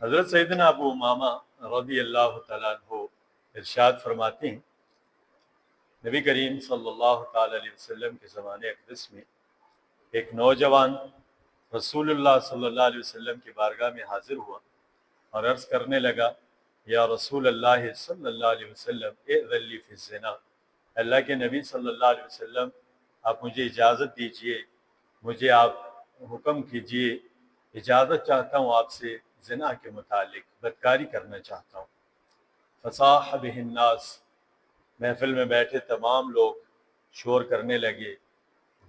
حضرت سیدنا ابو امامہ رضی اللہ تعالیٰ عنہ ارشاد فرماتے ہیں، نبی کریم صلی اللہ تعالیٰ علیہ وسلم کے زمانے اقدس میں ایک نوجوان رسول اللہ صلی اللہ علیہ وسلم کی بارگاہ میں حاضر ہوا اور عرض کرنے لگا، یا رسول اللہ صلی اللہ علیہ وسلم ائذن لی فی الزنا، اللہ کے نبی صلی اللہ علیہ وسلم آپ مجھے اجازت دیجئے، مجھے آپ حکم کیجئے، اجازت چاہتا ہوں آپ سے زنا کے متعلق، بدکاری کرنا چاہتا ہوں۔ فصاح بہ الناس، محفل میں بیٹھے تمام لوگ شور کرنے لگے،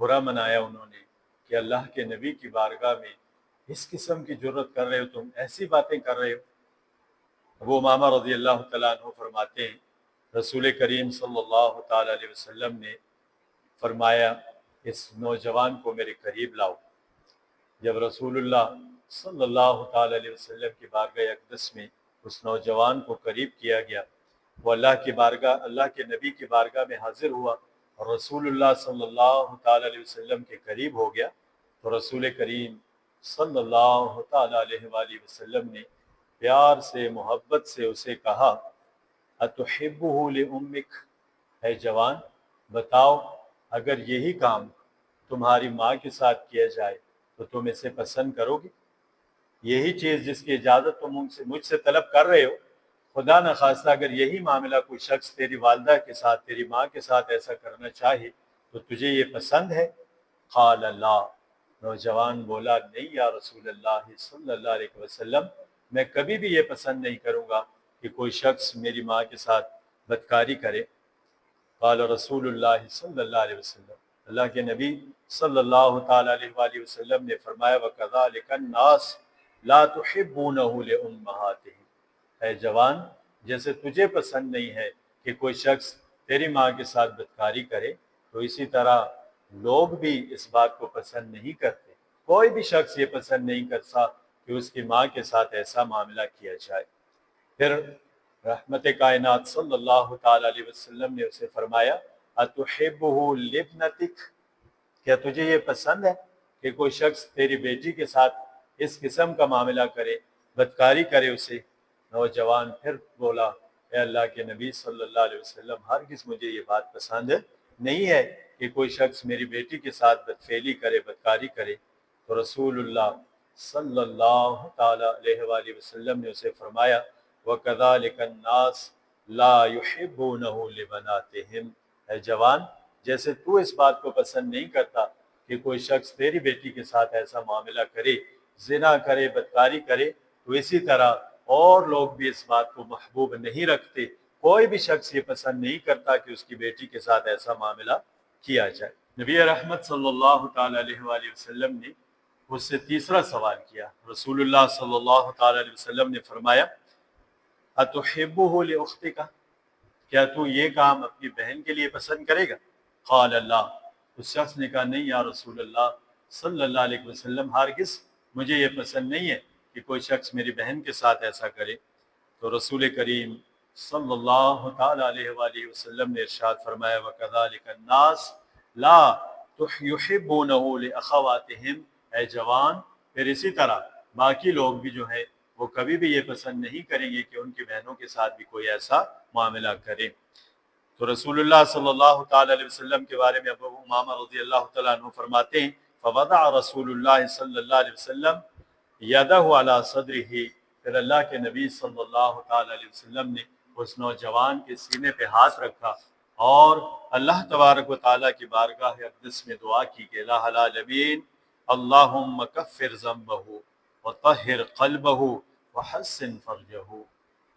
برا منایا انہوں نے کہ اللہ کے نبی کی بارگاہ میں اس قسم کی جرت کر رہے ہو، تم ایسی باتیں کر رہے ہو۔ ابو امامہ رضی اللہ تعالیٰ عنہ فرماتے ہیں، رسول کریم صلی اللہ تعالیٰ علیہ وسلم نے فرمایا، اس نوجوان کو میرے قریب لاؤ۔ جب رسول اللہ صلی اللہ تعالیٰ علیہ وسلم کی بارگاہ اقدس میں اس نوجوان کو قریب کیا گیا، وہ اللہ کے نبی کی بارگاہ میں حاضر ہوا اور رسول اللہ صلی اللہ تعالیٰ علیہ وسلم کے قریب ہو گیا، تو رسول کریم صلی اللہ تعالیٰ علیہ وآلہ وسلم نے پیار سے، محبت سے اسے کہا، اتحبہ لأمک، اے جوان بتاؤ اگر یہی کام تمہاری ماں کے ساتھ کیا جائے تو تم اسے پسند کرو گے؟ یہی چیز جس کی اجازت تم مجھ سے طلب کر رہے ہو، خدا نخواستہ اگر یہی معاملہ کوئی شخص تیری والدہ کے ساتھ، تیری ماں کے ساتھ ایسا کرنا چاہے تو تجھے یہ پسند ہے؟ قال لا، نوجوان بولا، نہیں یا رسول اللہ صلی اللہ علیہ وسلم، میں کبھی بھی یہ پسند نہیں کروں گا کہ کوئی شخص میری ماں کے ساتھ بدکاری کرے۔ قال رسول اللہ صلی اللہ علیہ وسلم، اللہ کے نبی صلی اللہ تعالیٰ علیہ وآلہ وسلم نے فرمایا، وَكَذَلِكَ النَّاسُ لَا تُحِبُّونَهُ لِأُمَّهَاتِهِمْ، اے جوان جیسے تجھے پسند نہیں ہے کہ کوئی شخص تیری ماں کے ساتھ بدکاری کرے، تو اسی طرح لوگ بھی اس بات کو پسند نہیں کرتے، کوئی بھی شخص یہ پسند نہیں کرتا کہ اس کی ماں کے ساتھ ایسا معاملہ کیا جائے۔ پھر رحمت کائنات صلی اللہ تعالیٰ علیہ وسلم نے اسے فرمایا، اتحبہ لابنتک، کیا تجھے یہ پسند ہے کہ کوئی شخص تیری بیٹی کے ساتھ اس قسم کا معاملہ کرے، بدکاری کرے اسے؟ نوجوان پھر بولا، اے اللہ کے نبی صلی اللہ علیہ وسلم، ہرگز مجھے یہ بات پسند نہیں ہے کہ کوئی شخص میری بیٹی کے ساتھ بدفعلی کرے، بدکاری کرے۔ تو رسول اللہ صلی اللہ تعالیٰ علیہ وآلہ وسلم نے اسے فرمایا، وَكَذَلِكَ النَّاسُ لَا يُحِبُّونَهُ لِبَنَاتِهِمْ، اے جوان جیسے تو اس بات کو پسند نہیں کرتا کہ کوئی شخص تیری بیٹی کے ساتھ ایسا معاملہ کرے، زنا کرے، بدکاری کرے، تو اسی طرح اور لوگ بھی اس بات کو محبوب نہیں رکھتے، کوئی بھی شخص یہ پسند نہیں کرتا کہ اس کی بیٹی کے ساتھ ایسا معاملہ کیا جائے۔ نبی رحمت صلی اللہ تعالیٰ علیہ وآلہ وسلم نے اس سے تیسرا سوال کیا۔ رسول اللہ صلی اللہ تعالیٰ علیہ وسلم نے فرمایا، اتحبہ لاختک، کیا تو یہ کام اپنی بہن کے لیے پسند کرے گا؟ قال اللہ، اس شخص نے کہا، نہیں یا رسول اللہ صلی اللہ علیہ وسلم، ہرگز مجھے یہ پسند نہیں ہے کہ کوئی شخص میری بہن کے ساتھ ایسا کرے۔ تو رسول کریم صلی اللہ تعالیٰ علیہ وآلہ وسلم نے ارشاد فرمایا، وَكَذَلِكَ النَّاسُ لَا يُحِبُّونَهُ لِأَخَوَاتِهِمْ، اے جوان پھر اسی طرح باقی لوگ بھی جو ہے وہ کبھی بھی یہ پسند نہیں کریں گے کہ ان کی بہنوں کے ساتھ بھی کوئی ایسا معاملہ کرے۔ تو رسول اللہ صلی اللہ تعالیٰ علیہ وسلم کے بارے میں ابو امامہ رضی اللہ تعالیٰ عنہ فرماتے ہیں، فوضع رسول اللہ صلی اللہ علیہ وسلم یدہ علی صدرہ، پھر اللہ کے نبی صلی اللہ تعالیٰ علیہ وسلم نے اس نوجوان کے سینے پہ ہاتھ رکھا اور اللہ تبارک و تعالیٰ کی بارگاہ اقدس میں دعا کی کہ الہ العالمین اللہم کفر ذنبہ وطہر قلبہ وحسن فرجہ،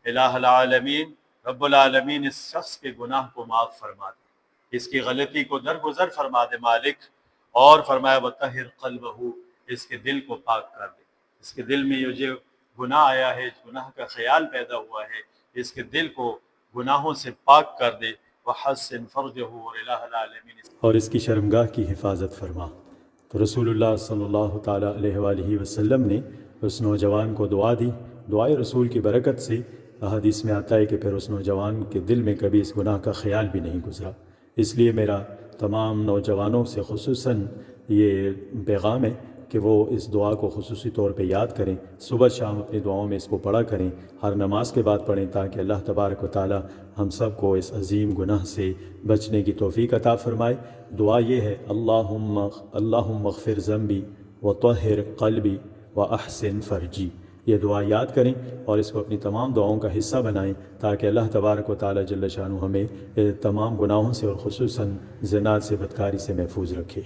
الہ العالمین رب العالمین اس شخص کے گناہ کو معاف فرما دے، اس کی غلطی کو درگزر فرما دے مالک، اور فرمایا وطہر قلبہ، اس کے دل کو پاک کر دے، اس کے دل میں یہ جو گناہ آیا ہے، گناہ کا خیال پیدا ہوا ہے، اس کے دل کو گناہوں سے پاک کر دے، وحسن فرجہ، اور الہ العالمین اور اس کی شرمگاہ کی حفاظت فرما۔ تو رسول اللہ صلی اللہ تعالیٰ علیہ وآلہ وسلم نے اس نوجوان کو دعا دی۔ دعائے رسول کی برکت سے حدیث میں آتا ہے کہ پھر اس نوجوان کے دل میں کبھی اس گناہ کا خیال بھی نہیں گزرا۔ اس لیے میرا تمام نوجوانوں سے خصوصاً یہ پیغام ہے کہ وہ اس دعا کو خصوصی طور پہ یاد کریں، صبح شام اپنی دعاؤں میں اس کو پڑھا کریں، ہر نماز کے بعد پڑھیں، تاکہ اللہ تبارک و تعالی ہم سب کو اس عظیم گناہ سے بچنے کی توفیق عطا فرمائے۔ دعا یہ ہے، اللہم اغفر ذنبی وطہر قلبی واحسن فرجی۔ یہ دعا یاد کریں اور اس کو اپنی تمام دعاؤں کا حصہ بنائیں، تاکہ اللہ تبارک و تعالی جل شانہ ہمیں تمام گناہوں سے اور خصوصاً زنا سے، بدکاری سے محفوظ رکھے۔